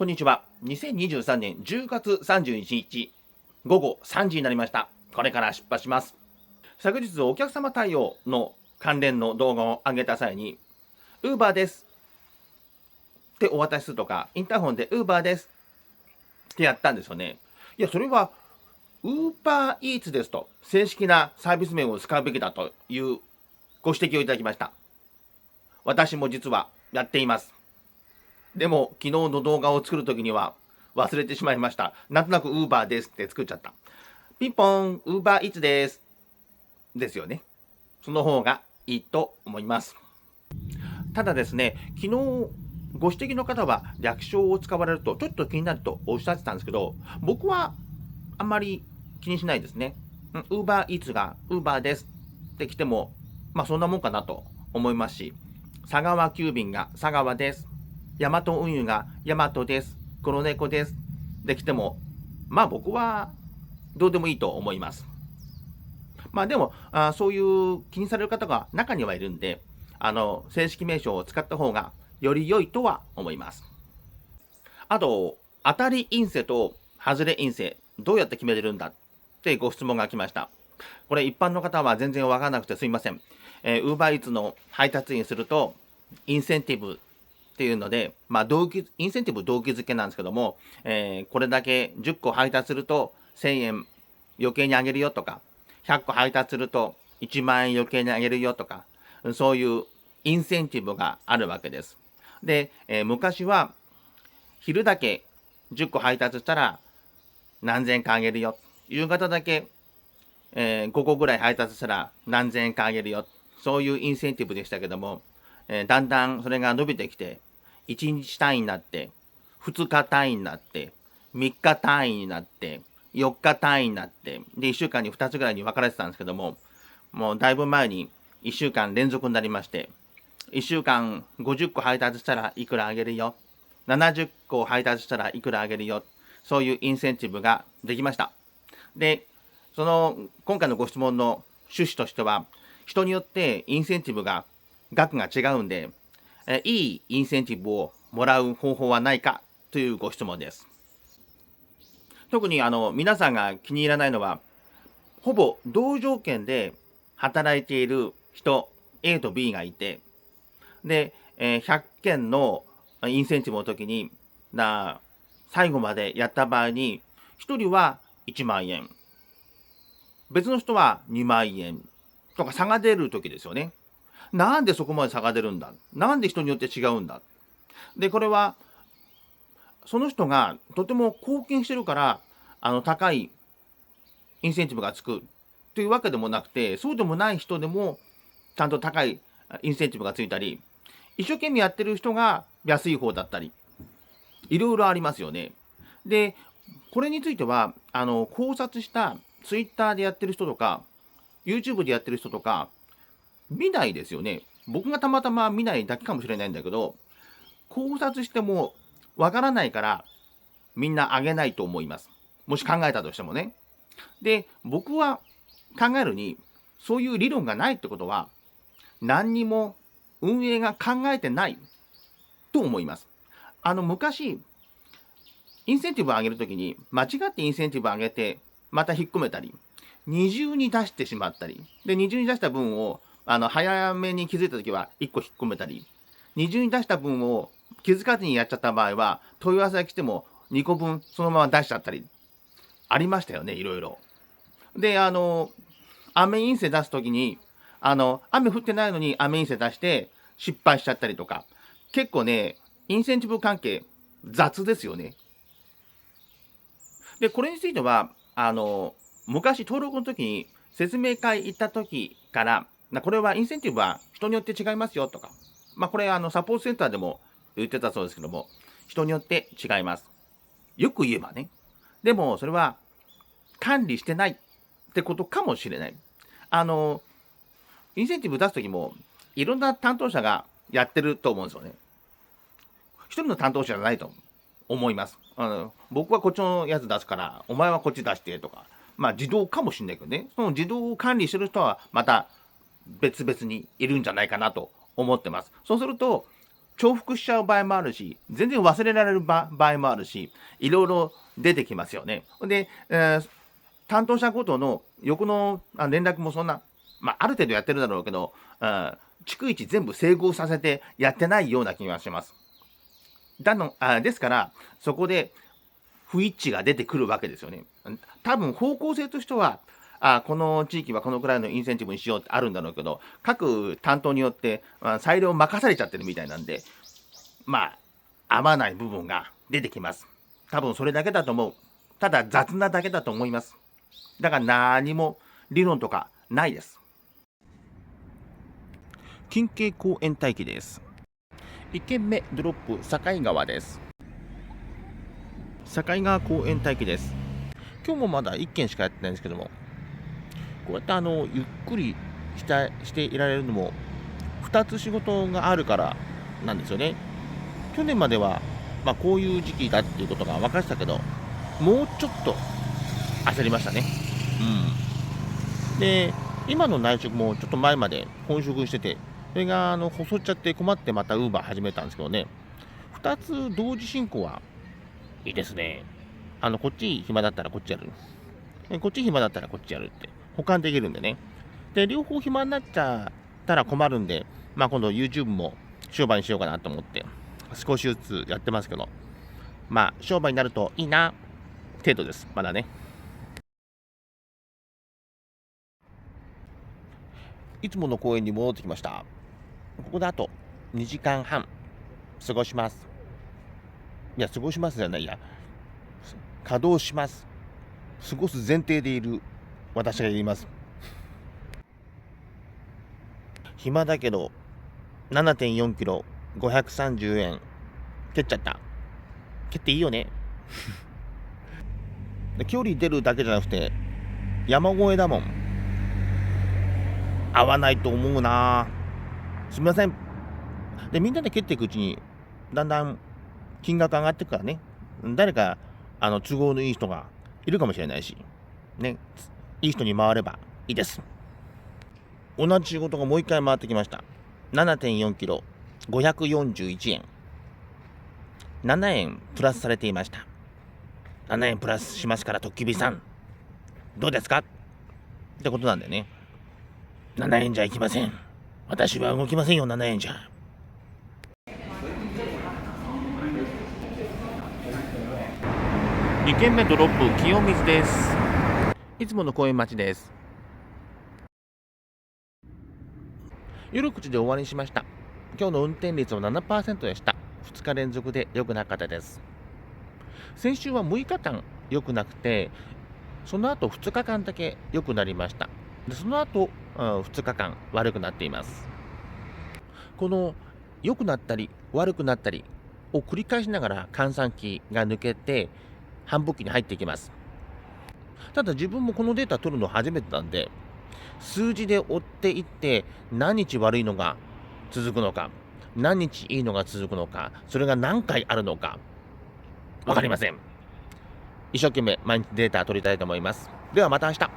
こんにちは。2023年10月31日午後3時になりました。これから出発します。昨日お客様対応の関連の動画を上げた際に、Uber ですってお渡しするとか、インターホンで Uber ですってやったんですよね。いや、それは Uber Eats ですと、正式なサービス名を使うべきだというご指摘をいただきました。私も実はやっています。でも、昨日の動画を作るときには忘れてしまいました。なんとなく Uber ですって作っちゃった。ピンポン、Uber Eats です。ですよね。その方がいいと思います。ただですね、昨日ご指摘の方は略称を使われるとちょっと気になるとおっしゃってたんですけど、僕はあんまり気にしないですね。Uber Eats が Uber ですって来ても、まあそんなもんかなと思いますし、佐川急便が佐川です。ヤマト運輸がヤマトです。黒猫です。できても、まあ僕はどうでもいいと思います。まあでも、そういう気にされる方が中にはいるんで、正式名称を使った方がより良いとは思います。あと、当たり陰性と外れ陰性、どうやって決めてるんだってご質問が来ました。これ一般の方は全然わからなくてすいません。Uber Eats の配達員すると、インセンティブっていうので、まあ、インセンティブ動機付けなんですけども、これだけ10個配達すると1000円余計にあげるよとか、100個配達すると1万円余計にあげるよとか、そういうインセンティブがあるわけです。で、昔は昼だけ10個配達したら何千円かあげるよ。夕方だけ、5個ぐらい配達したら何千円かあげるよ。そういうインセンティブでしたけども、だんだんそれが伸びてきて、1日単位になって、2日単位になって、3日単位になって、4日単位になって、で、1週間に2つぐらいに分かれてたんですけども、もうだいぶ前に1週間連続になりまして、1週間50個配達したらいくらあげるよ。70個配達したらいくらあげるよ。そういうインセンティブができました。で、今回のご質問の趣旨としては、人によってインセンティブが額が違うんで、いいインセンティブをもらう方法はないかというご質問です。特に皆さんが気に入らないのは、ほぼ同条件で働いている人 A と B がいて、で、100件のインセンティブの時に、最後までやった場合に、1人は1万円、別の人は2万円とか差が出る時ですよね。なんでそこまで差が出るんだ、なんで人によって違うんだ。で、これは、その人がとても貢献してるから、高いインセンティブがつくというわけでもなくて、そうでもない人でも、ちゃんと高いインセンティブがついたり、一生懸命やってる人が安い方だったり、いろいろありますよね。で、これについては、考察したツイッターでやってる人とか、YouTube でやってる人とか、見ないですよね。僕がたまたま見ないだけかもしれないんだけど、考察してもわからないから、みんなあげないと思います。もし考えたとしてもね。で、僕は考えるに、そういう理論がないってことは、何にも運営が考えてないと思います。昔、インセンティブを上げるときに、間違ってインセンティブを上げて、また引っ込めたり、二重に出してしまったり、で、二重に出した分を、早めに気づいたときは1個引っ込めたり、二重に出した分を気づかずにやっちゃった場合は、問い合わせが来ても2個分そのまま出しちゃったり、ありましたよね、いろいろ。で、雨陰性出すときに、雨降ってないのに雨陰性出して失敗しちゃったりとか、結構ね、インセンティブ関係雑ですよね。で、これについては、昔登録の時に説明会行った時から、これはインセンティブは人によって違いますよとか、まあこれサポートセンターでも言ってたそうですけども、人によって違います。よく言えばね。でもそれは管理してないってことかもしれない。インセンティブ出す時もいろんな担当者がやってると思うんですよね。一人の担当者じゃないと思います。僕はこっちのやつ出すから、お前はこっち出してとか、まあ自動かもしれないけどね、その自動を管理してる人はまた別々にいるんじゃないかなと思ってます。そうすると、重複しちゃう場合もあるし、全然忘れられる場合もあるし、いろいろ出てきますよね。で、担当者ごとの横の連絡もそんな、ある程度やってるだろうけど、逐一全部整合させてやってないような気がします。ですから、そこで不一致が出てくるわけですよね。多分方向性としては、この地域はこのくらいのインセンティブにしようってあるんだろうけど、各担当によって、裁量を任されちゃってるみたいなんで、合わない部分が出てきます。多分それだけだと思う。ただ雑なだけだと思います。だから何も理論とかないです。近景公園待機です。1軒目ドロップ境川です。境川公園待機です。今日もまだ1軒しかやってないんですけども、こうやってゆっくりしていられるのも2つ仕事があるからなんですよね。去年までは、こういう時期だっていうことが分かってたけど、もうちょっと焦りましたね。で、今の内職もちょっと前まで本職してて、それが細っちゃって困ってまたウーバー始めたんですけどね、2つ同時進行はいいですね。こっち暇だったらこっちやる。こっち暇だったらこっちやるって、保管できるんでね。で、両方暇になっちゃったら困るんで、今度 YouTube も商売にしようかなと思って、少しずつやってますけど、商売になるといいな、程度です。まだね。いつもの公園に戻ってきました。ここであと2時間半過ごします。いや、過ごしますじゃないや。稼働します。過ごす前提でいる私が言います。暇だけど 7.4 キロ530円蹴っちゃった。蹴っていいよね。距離出るだけじゃなくて山越えだもん。合わないと思うな。すみません。で、みんなで蹴っていくうちにだんだん金額上がっていくからね。誰か都合のいい人がいるかもしれないしね、いい人に回ればいいです。同じ仕事がもう一回回ってきました。 7.4 キロ541円、7円プラスされていました。7円プラスしますから、トッキビさんどうですかってことなんでね。7円じゃいきません。私は動きませんよ、7円じゃ。2軒目ドロップ清水です。いつもの公園待ちです。夜9時で終わりにしました。今日の運転率は 7% でした。2日連続で良くなかったです。先週は6日間良くなくて、その後2日間だけ良くなりました。でその後、2日間悪くなっています。この良くなったり悪くなったりを繰り返しながら換算期が抜けて繁忙期に入っていきます。ただ自分もこのデータ取るの初めてなんで、数字で追っていって何日悪いのが続くのか、何日いいのが続くのか、それが何回あるのか分かりません。一生懸命毎日データ取りたいと思います。ではまた明日。